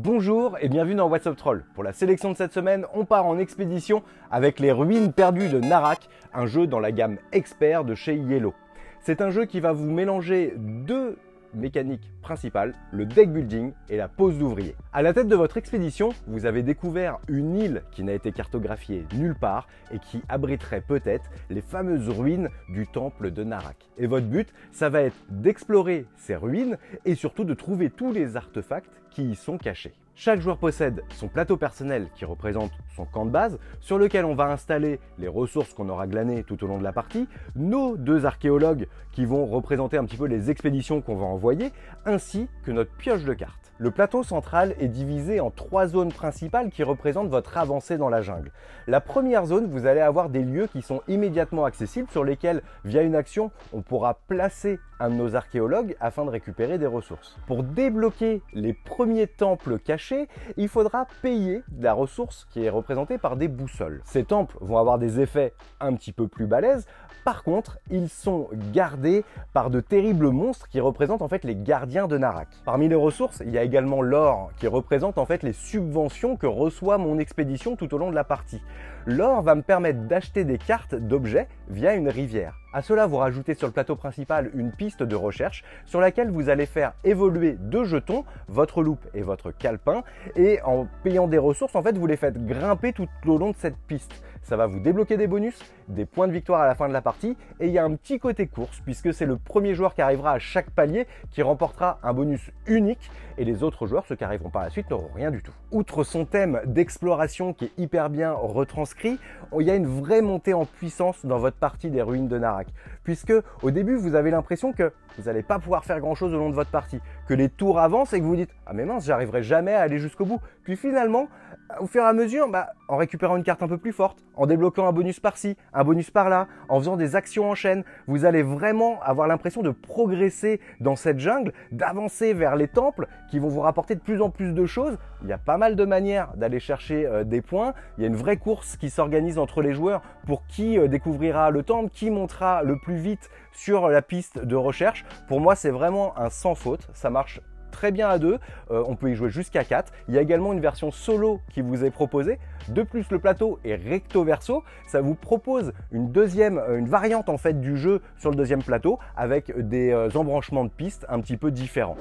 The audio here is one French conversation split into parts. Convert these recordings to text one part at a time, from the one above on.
Bonjour et bienvenue dans What's Up Troll. Pour la sélection de cette semaine, on part en expédition avec les ruines perdues de Narak, un jeu dans la gamme expert de chez Yellow. C'est un jeu qui va vous mélanger deux mécaniques principales, le deck building et la pose d'ouvrier. À la tête de votre expédition, vous avez découvert une île qui n'a été cartographiée nulle part et qui abriterait peut-être les fameuses ruines du temple de Narak. Et votre but, ça va être d'explorer ces ruines et surtout de trouver tous les artefacts qui y sont cachés. Chaque joueur possède son plateau personnel qui représente son camp de base, sur lequel on va installer les ressources qu'on aura glanées tout au long de la partie, nos deux archéologues qui vont représenter un petit peu les expéditions qu'on va envoyer, ainsi que notre pioche de cartes. Le plateau central est divisé en trois zones principales qui représentent votre avancée dans la jungle. La première zone, vous allez avoir des lieux qui sont immédiatement accessibles, sur lesquels, via une action, on pourra placer un de nos archéologues afin de récupérer des ressources. Pour débloquer les premiers temples cachés, il faudra payer de la ressource qui est représentée par des boussoles. Ces temples vont avoir des effets un petit peu plus balèzes. Par contre, ils sont gardés par de terribles monstres qui représentent en fait les gardiens de Narak. Parmi les ressources, il y a également l'or qui représente en fait les subventions que reçoit mon expédition tout au long de la partie. L'or va me permettre d'acheter des cartes d'objets via une rivière. À cela, vous rajoutez sur le plateau principal une piste de recherche sur laquelle vous allez faire évoluer deux jetons, votre loupe et votre calepin, et en payant des ressources, en fait, vous les faites grimper tout au long de cette piste. Ça va vous débloquer des bonus, des points de victoire à la fin de la partie, et il y a un petit côté course puisque c'est le premier joueur qui arrivera à chaque palier qui remportera un bonus unique, et les autres joueurs, ceux qui arriveront par la suite, n'auront rien du tout. Outre son thème d'exploration qui est hyper bien retranscrit, il y a une vraie montée en puissance dans votre partie des ruines de Narak, puisque au début vous avez l'impression que vous n'allez pas pouvoir faire grand chose au long de votre partie, que les tours avancent et que vous dites « Ah mais mince, j'arriverai jamais à aller jusqu'au bout ». Puis finalement, au fur et à mesure, en récupérant une carte un peu plus forte, en débloquant un bonus par-ci, un bonus par-là, en faisant des actions en chaîne, vous allez vraiment avoir l'impression de progresser dans cette jungle, d'avancer vers les temples qui vont vous rapporter de plus en plus de choses. Il y a pas mal de manières d'aller chercher des points. Il y a une vraie course qui s'organise entre les joueurs pour qui découvrira le temple, qui montera le plus vite sur la piste de recherche. Pour moi, c'est vraiment un sans faute. Ça marche très bien à deux, on peut y jouer jusqu'à 4. Il y a également une version solo qui vous est proposée. De plus, le plateau est recto verso. Ça vous propose une variante en fait du jeu sur le deuxième plateau avec des embranchements de pistes un petit peu différents.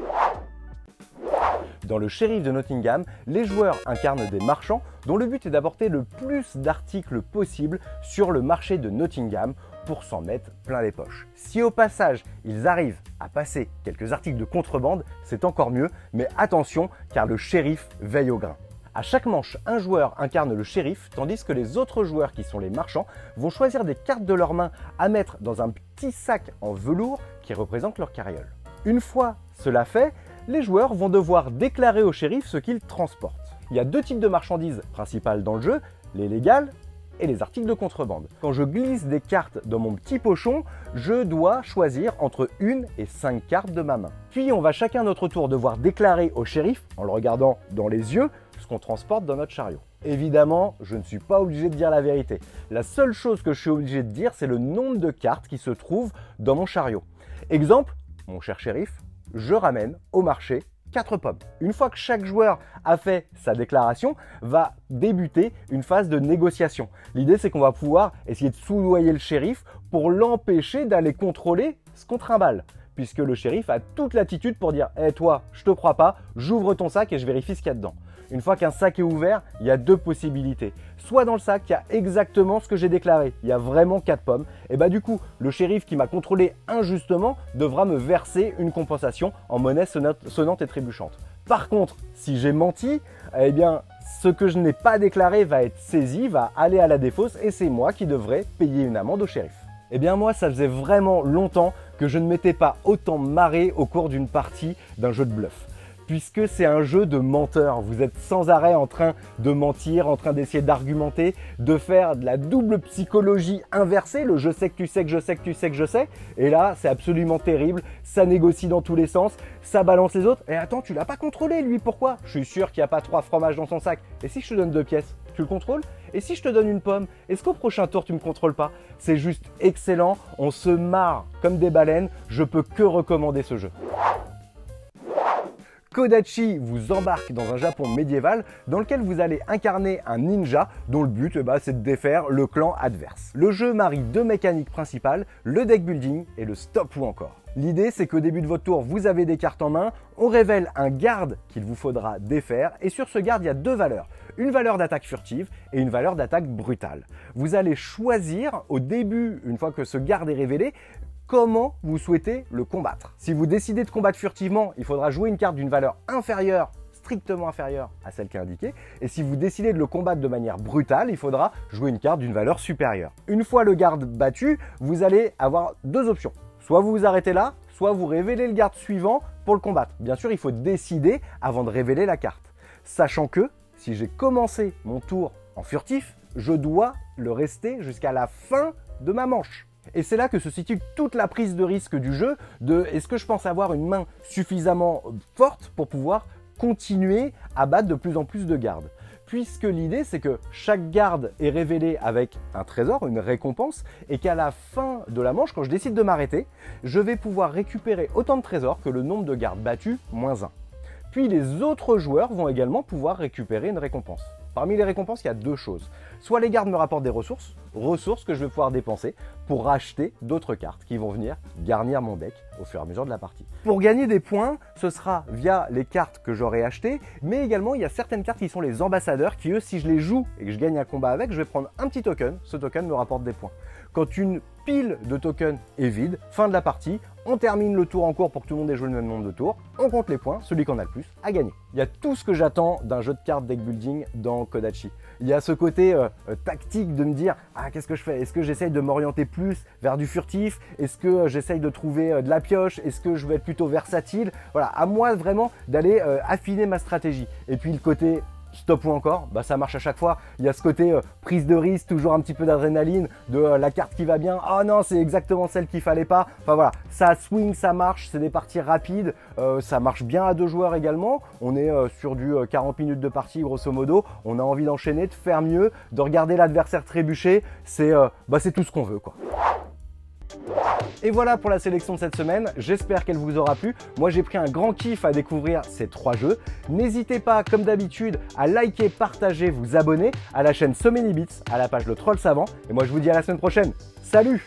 Dans le shérif de Nottingham, les joueurs incarnent des marchands dont le but est d'apporter le plus d'articles possible sur le marché de Nottingham pour s'en mettre plein les poches. Si au passage, ils arrivent à passer quelques articles de contrebande, c'est encore mieux, mais attention car le shérif veille au grain. À chaque manche, un joueur incarne le shérif, tandis que les autres joueurs qui sont les marchands vont choisir des cartes de leurs mains à mettre dans un petit sac en velours qui représente leur carriole. Une fois cela fait, les joueurs vont devoir déclarer au shérif ce qu'ils transportent. Il y a deux types de marchandises principales dans le jeu, les légales et les articles de contrebande. Quand je glisse des cartes dans mon petit pochon, je dois choisir entre 1 et 5 cartes de ma main. Puis on va chacun notre tour devoir déclarer au shérif, en le regardant dans les yeux, ce qu'on transporte dans notre chariot. Évidemment, je ne suis pas obligé de dire la vérité. La seule chose que je suis obligé de dire, c'est le nombre de cartes qui se trouvent dans mon chariot. Exemple, mon cher shérif, je ramène au marché 4 pommes. Une fois que chaque joueur a fait sa déclaration, va débuter une phase de négociation. L'idée, c'est qu'on va pouvoir essayer de soudoyer le shérif pour l'empêcher d'aller contrôler ce qu'on trimballe. Puisque le shérif a toute l'attitude pour dire « Eh toi, je te crois pas, j'ouvre ton sac et je vérifie ce qu'il y a dedans ». Une fois qu'un sac est ouvert, il y a deux possibilités. Soit dans le sac, il y a exactement ce que j'ai déclaré, il y a vraiment 4 pommes, et du coup, le shérif qui m'a contrôlé injustement devra me verser une compensation en monnaie sonnante et trébuchante. Par contre, si j'ai menti, eh bien, ce que je n'ai pas déclaré va être saisi, va aller à la défausse, et c'est moi qui devrais payer une amende au shérif. Eh bien moi, ça faisait vraiment longtemps que je ne m'étais pas autant marré au cours d'une partie d'un jeu de bluff. Puisque c'est un jeu de menteurs. Vous êtes sans arrêt en train de mentir, en train d'essayer d'argumenter, de faire de la double psychologie inversée, le je sais que tu sais que je sais que tu sais que je sais. Et là, c'est absolument terrible, ça négocie dans tous les sens, ça balance les autres. Et attends, tu l'as pas contrôlé lui, pourquoi? Je suis sûr qu'il n'y a pas 3 fromages dans son sac. Et si je te donne 2 pièces, tu le contrôles? Et si je te donne une pomme, est-ce qu'au prochain tour tu me contrôles pas? C'est juste excellent, on se marre comme des baleines, je peux que recommander ce jeu. Kodachi vous embarque dans un Japon médiéval dans lequel vous allez incarner un ninja dont le but c'est de défaire le clan adverse. Le jeu marie deux mécaniques principales, le deck building et le stop ou encore. L'idée c'est qu'au début de votre tour, vous avez des cartes en main, on révèle un garde qu'il vous faudra défaire et sur ce garde il y a deux valeurs, une valeur d'attaque furtive et une valeur d'attaque brutale. Vous allez choisir au début, une fois que ce garde est révélé, comment vous souhaitez le combattre. Si vous décidez de combattre furtivement, il faudra jouer une carte d'une valeur inférieure, strictement inférieure à celle qui est indiquée. Et si vous décidez de le combattre de manière brutale, il faudra jouer une carte d'une valeur supérieure. Une fois le garde battu, vous allez avoir deux options. Soit vous vous arrêtez là, soit vous révélez le garde suivant pour le combattre. Bien sûr, il faut décider avant de révéler la carte. Sachant que, si j'ai commencé mon tour en furtif, je dois le rester jusqu'à la fin de ma manche. Et c'est là que se situe toute la prise de risque du jeu de est-ce que je pense avoir une main suffisamment forte pour pouvoir continuer à battre de plus en plus de gardes. Puisque l'idée c'est que chaque garde est révélé avec un trésor, une récompense, et qu'à la fin de la manche, quand je décide de m'arrêter, je vais pouvoir récupérer autant de trésors que le nombre de gardes battus, moins 1. Puis les autres joueurs vont également pouvoir récupérer une récompense. Parmi les récompenses, il y a deux choses. Soit les gardes me rapportent des ressources que je vais pouvoir dépenser pour racheter d'autres cartes qui vont venir garnir mon deck au fur et à mesure de la partie. Pour gagner des points, ce sera via les cartes que j'aurai achetées, mais également il y a certaines cartes qui sont les ambassadeurs qui eux, si je les joue et que je gagne un combat avec, je vais prendre un petit token, ce token me rapporte des points. Quand une pile de tokens est vide, fin de la partie, on termine le tour en cours pour que tout le monde ait joué le même nombre de tours, on compte les points, celui qui en a le plus a gagné. Il y a tout ce que j'attends d'un jeu de cartes deck building dans Kodachi. Il y a ce côté tactique de me dire ah qu'est-ce que je fais? Est-ce que j'essaye de m'orienter plus vers du furtif? Est-ce que j'essaye de trouver de la pioche? Est-ce que je vais être plutôt versatile? Voilà, à moi vraiment d'aller affiner ma stratégie. Et puis le côté stop ou encore, bah ça marche à chaque fois. Il y a ce côté prise de risque, toujours un petit peu d'adrénaline, de la carte qui va bien, oh non c'est exactement celle qu'il fallait pas. Enfin voilà, ça swing, ça marche, c'est des parties rapides, ça marche bien à deux joueurs également. On est sur du 40 minutes de partie grosso modo, on a envie d'enchaîner, de faire mieux, de regarder l'adversaire trébucher, c'est tout ce qu'on veut quoi. Et voilà pour la sélection de cette semaine, j'espère qu'elle vous aura plu. Moi j'ai pris un grand kiff à découvrir ces trois jeux. N'hésitez pas comme d'habitude à liker, partager, vous abonner à la chaîne So Many Bits, à la page Le Troll Savant. Et moi je vous dis à la semaine prochaine. Salut!